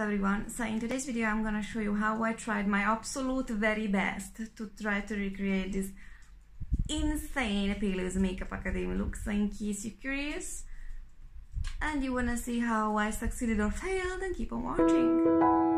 everyone. So in today's video I'm gonna show you how I tried my absolute very best to try to recreate this insane PLOUISE Makeup Academy look. So in case you're curious and you wanna see how I succeeded or failed, then keep on watching.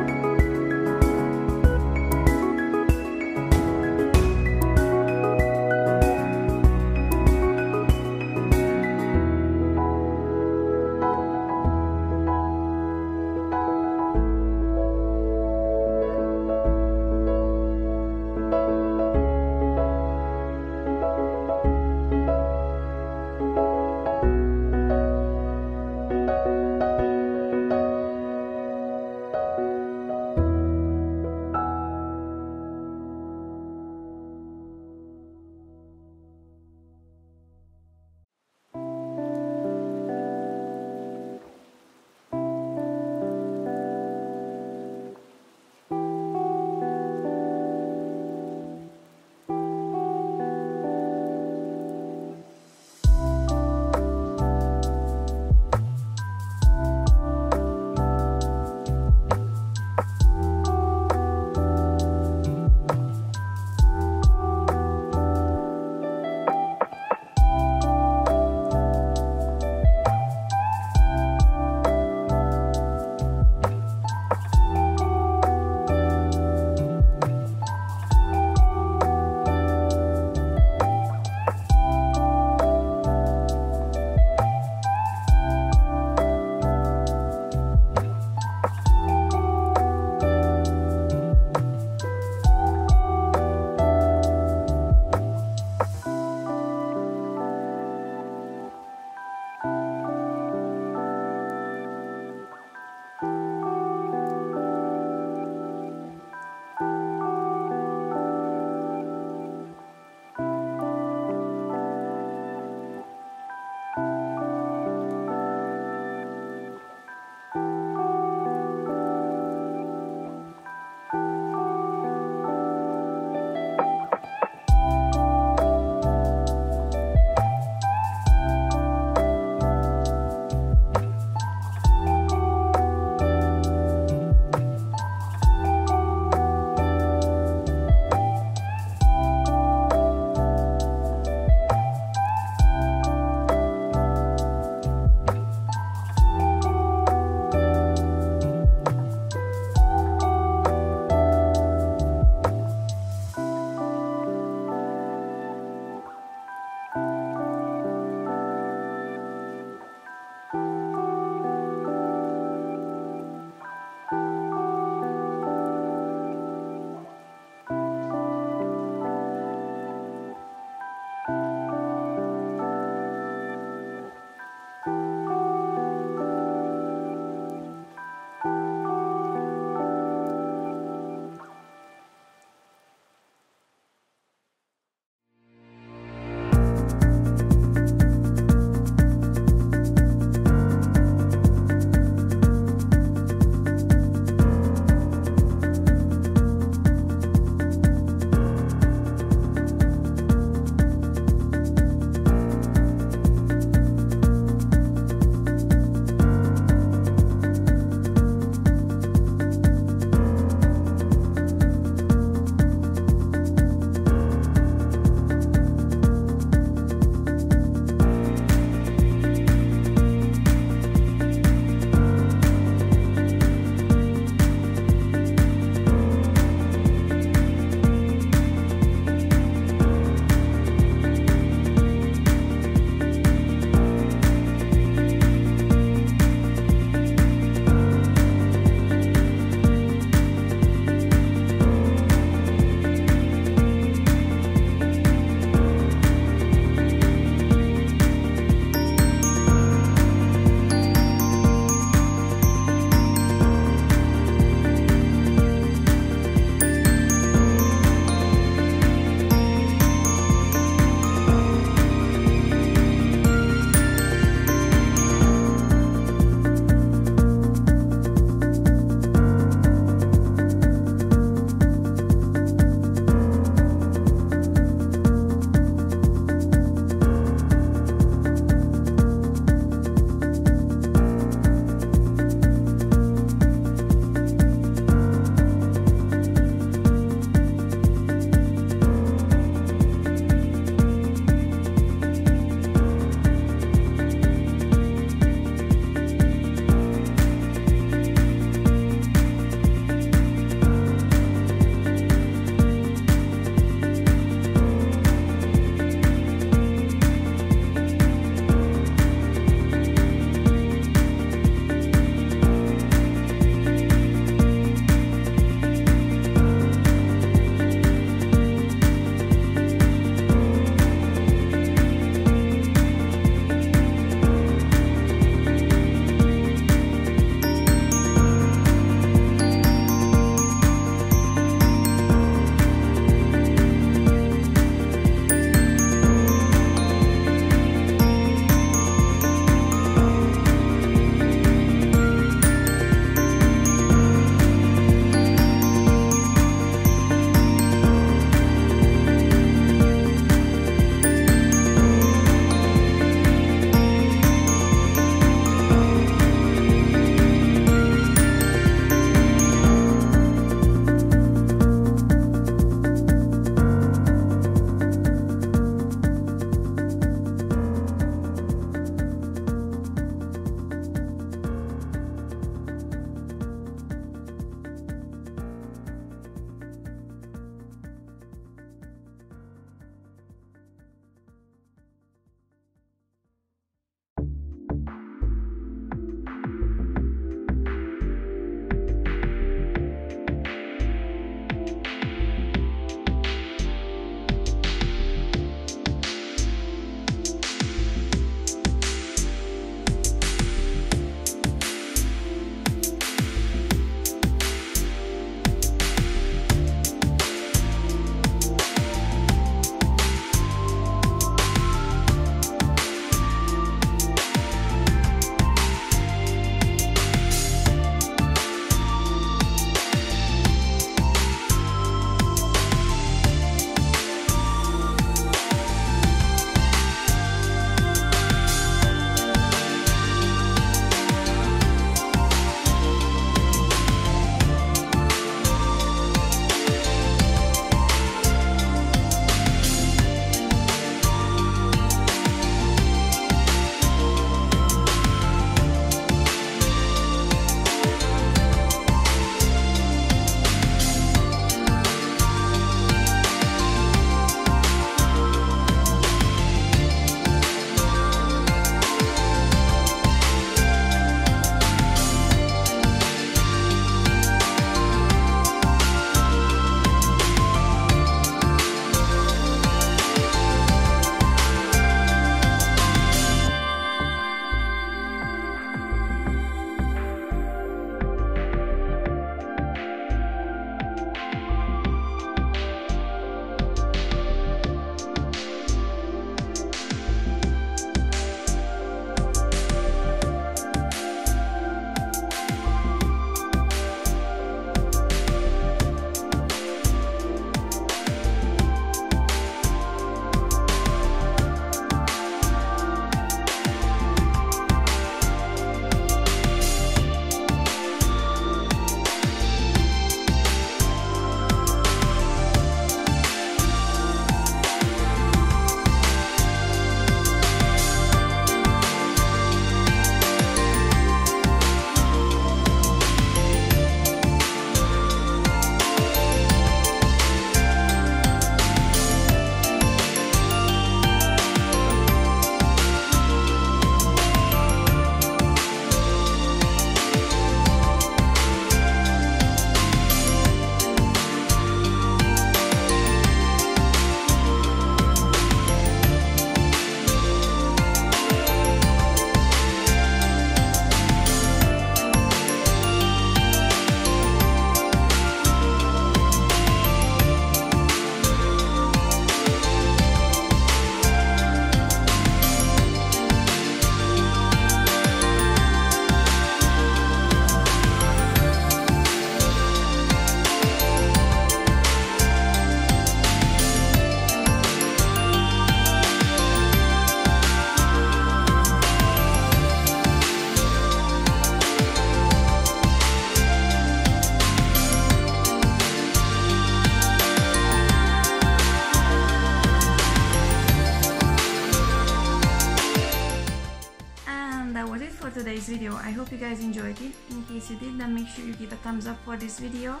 hope you guys enjoyed it. In case you did, then make sure you give a thumbs up for this video.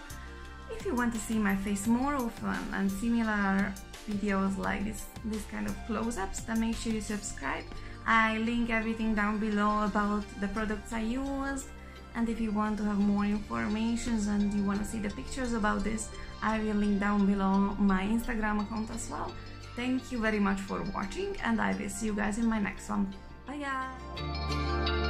If you want to see my face more often and similar videos like this kind of close-ups, then make sure you subscribe. I link everything down below about the products I use, and if you want to have more information and you want to see the pictures about this, I will link down below my Instagram account as well. Thank you very much for watching, and I will see you guys in my next one. Bye guys!